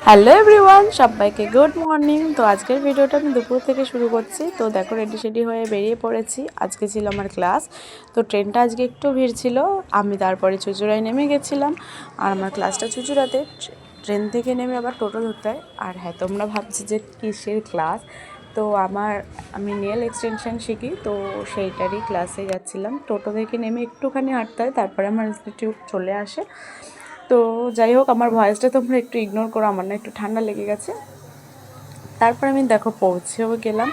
Hello everyone, সবাইকে good morning. তো আজকের ভিডিওটা আমি দুপুর থেকে শুরু করছি। তো দেখো রেডি সেডি হয়ে বেরিয়ে পড়েছি। আজকে ছিল আমার ক্লাস। তো ট্রেনটা আজকে একটু ভিড় ছিল। আমি তারপরে চুঁচুড়ায় নেমে গেছিলাম। আর আমার ক্লাসটা চুঁচুড়াতে। ট্রেন থেকে নেমে আবার টোটো ধরতে হয়। আর হ্যাঁ, তোমরা ভাবছি যে কিসের ক্লাস। তো আমি নেল এক্সটেনশন শিখি, তো সেইটারই ক্লাসে যাচ্ছিলাম। টোটো থেকে নেমে একটুখানি হাঁটতে হয়, তারপরে আমার ইনস্টিটিউট চলে আসে। তো যাই হোক, আমার ভয়েসটা তোমরা একটু ইগনোর করো, আমার না একটু ঠান্ডা লেগে গেছে। তারপর আমি দেখো পৌঁছেও গেলাম।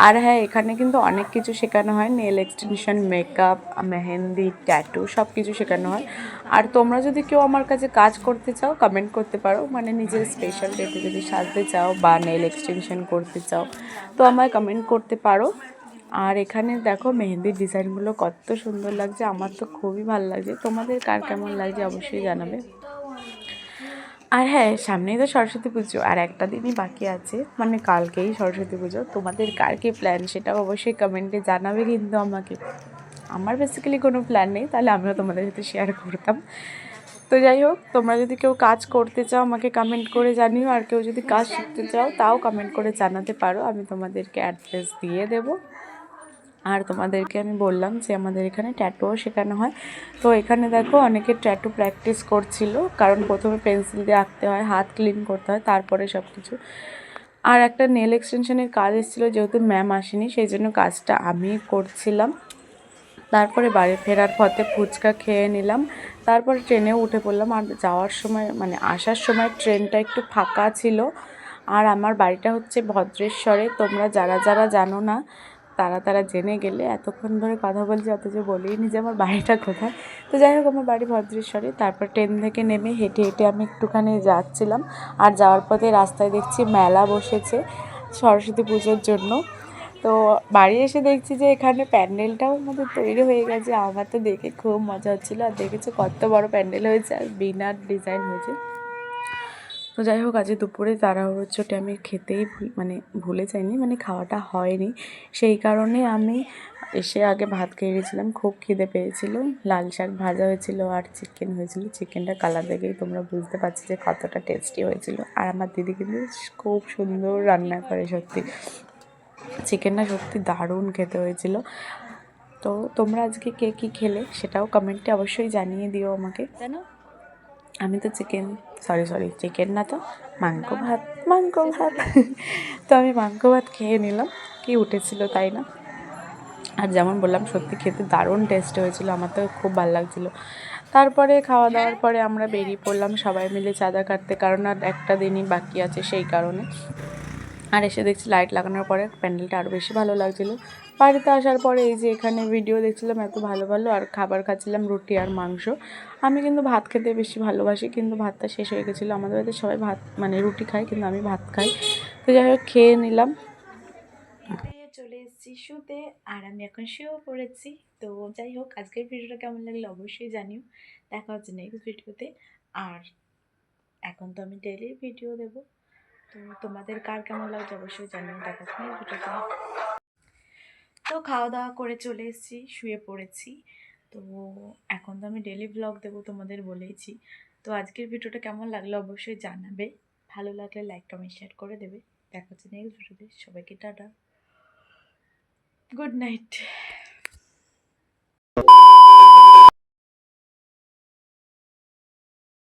আর হ্যাঁ, এখানে কিন্তু অনেক কিছু শেখানো হয়, nail extension, makeup, mehndi, tattoo সব কিছু শেখানো হয়। আর তোমরা যদি কেউ আমার কাছে কাজ করতে চাও, কমেন্ট করতে পারো, মানে নিজের স্পেশাল ডেটে যদি সাজতে চাও বা নেল এক্সটেনশন করতে চাও, তো আমায় কমেন্ট করতে পারো। আর এখানে দেখো মেহেন্দির ডিজাইনগুলো কত সুন্দর লাগছে, আমার তো খুবই ভালো লাগছে। তোমাদের কার কেমন লাগছে অবশ্যই জানাবে। আর হ্যাঁ, সামনেই তো সরস্বতী পুজো, আর একটা দিনই বাকি আছে, মানে কালকেই সরস্বতী পুজো। তোমাদের কার কী প্ল্যান সেটাও অবশ্যই কমেন্টে জানাবে কিন্তু আমাকে। আমার বেসিক্যালি কোনো প্ল্যান নেই, তাহলে আমিও তোমাদের সাথে শেয়ার করতাম। তো যাই হোক, তোমরা যদি কেউ কাজ করতে চাও আমাকে কমেন্ট করে জানিও, আর কেউ যদি কাজ শিখতে চাও তাও কমেন্ট করে জানাতে পারো, আমি তোমাদেরকে অ্যাড্রেস দিয়ে দেবো। আর তোমাদেরকে আমি বললাম যে আমাদের এখানে ট্যাটুও শেখানো হয়। তো এখানে দেখো অনেকে ট্যাটু প্র্যাকটিস করছিল, কারণ প্রথমে পেন্সিল দিয়ে আঁকতে হয়, হাত ক্লিন করতে হয়, তারপরে সব কিছু। আর একটা নেল এক্সটেনশনের কাজ এসেছিলো, যেহেতু ম্যাম আসেনি সেই জন্য কাজটা আমি করছিলাম। তারপরে বাড়ি ফেরার পথে ফুচকা খেয়ে নিলাম, তারপরে ট্রেনেও উঠে পড়লাম। আর যাওয়ার সময় মানে আসার সময় ট্রেনটা একটু ফাঁকা ছিল। আর আমার বাড়িটা হচ্ছে ভদ্রেশ্বরে। তোমরা যারা যারা জানো না তারা তারা জেনে গেলে, এতক্ষণ ধরে কথা বলছি অথচ বলিনি যে আমার বাড়িটা কোথায়। তো যাই হোক, আমার বাড়ি ভদ্রেশ্বরে। তারপর ট্রেন থেকে নেমে হেঁটে হেঁটে আমি একটুখানি যাচ্ছিলাম। আর যাওয়ার পথে রাস্তায় দেখছি মেলা বসেছে সরস্বতী পুজোর জন্য। তো বাড়ি এসে দেখছি যে এখানে প্যান্ডেলটাও আমাদের তৈরি হয়ে গেছে। আমার তো দেখে খুব মজা হচ্ছিলো। আর দেখেছো কত বড় প্যান্ডেল হয়েছে, আর বিনার ডিজাইন হয়েছে। তো যাই হোক, আজ দুপুরে তাড়াহুড়োর চোটে আমি খেতেই ভুলে যাইনি, মানে খাওয়াটা হয়নি। সেই কারণে আমি এসে আগে ভাত খেয়ে গেছিলাম। খুব খিদে পেয়েছিল। লাল শাক ভাজা হয়েছিল আর চিকেন হয়েছিল। চিকেনটা কালার দেখেই তোমরা বুঝতে পারছি যে কতটা টেস্টি হয়েছিল। আর আমার দিদি কিন্তু খুব সুন্দর রান্না করে, সত্যি চিকেনটা সত্যি দারুণ খেতে হয়েছিল। তো তোমরা আজকে কে কী খেলে সেটাও কমেন্টে অবশ্যই জানিয়ে দিও আমাকে। জানো, আমি তো চিকেন না তো মাংস ভাত তো আমি মাংস ভাত খেয়ে নিলাম। কি উঠেছিল তাই না? আর যেমন বললাম, সত্যি খেতে দারুণ টেস্ট হয়েছিল, আমার তো খুব ভালো লাগছিলো। তারপরে খাওয়া দাওয়ার পরে আমরা বেরিয়ে পড়লাম সবাই মিলে চাঁদা কাটতে, কারণ আর একটা দিনই বাকি আছে সেই কারণে। আর এসে দেখছি লাইট লাগানোর পরে প্যান্ডেলটা আরও বেশি ভালো লাগছিলো। বাড়িতে আসার পরে এই যে এখানে ভিডিও দেখছিলাম এত ভালো ভালো, আর খাবার খাচ্ছিলাম রুটি আর মাংস। আমি কিন্তু ভাত খেতে বেশি ভালোবাসি, কিন্তু ভাতটা শেষ হয়ে গেছিলো। আমাদের বাড়িতে সবাই ভাত মানে রুটি খায়, কিন্তু আমি ভাত খাই। তো যাই হোক, খেয়ে নিলাম। চলে এসেছি শুতে, আর আমি এখন শুয়েও পড়েছি। তো যাই হোক, আজকের ভিডিওটা কেমন লাগলো অবশ্যই জানিও। দেখা হচ্ছে নেক্সট ভিডিওতে। আর এখন তো আমি ডেইলি ভিডিও দেবো, তো তোমাদের কার কেমন লাগছে অবশ্যই জানিও। দেখা হচ্ছে নেক্সট ভিডিওতে। তো খাওয়া দাওয়া করে চলে এসেছি, শুয়ে পড়েছি। তো এখন তো আমি ডেইলি ব্লগ দেবো, তোমাদের বলেইছি। তো আজকের ভিডিওটা কেমন লাগলো অবশ্যই জানাবে। ভালো লাগলে লাইক কমেন্ট শেয়ার করে দেবে। দেখা হচ্ছে নেক্সট ভিডিওতে। সবাইকে টাটা, গুড নাইট।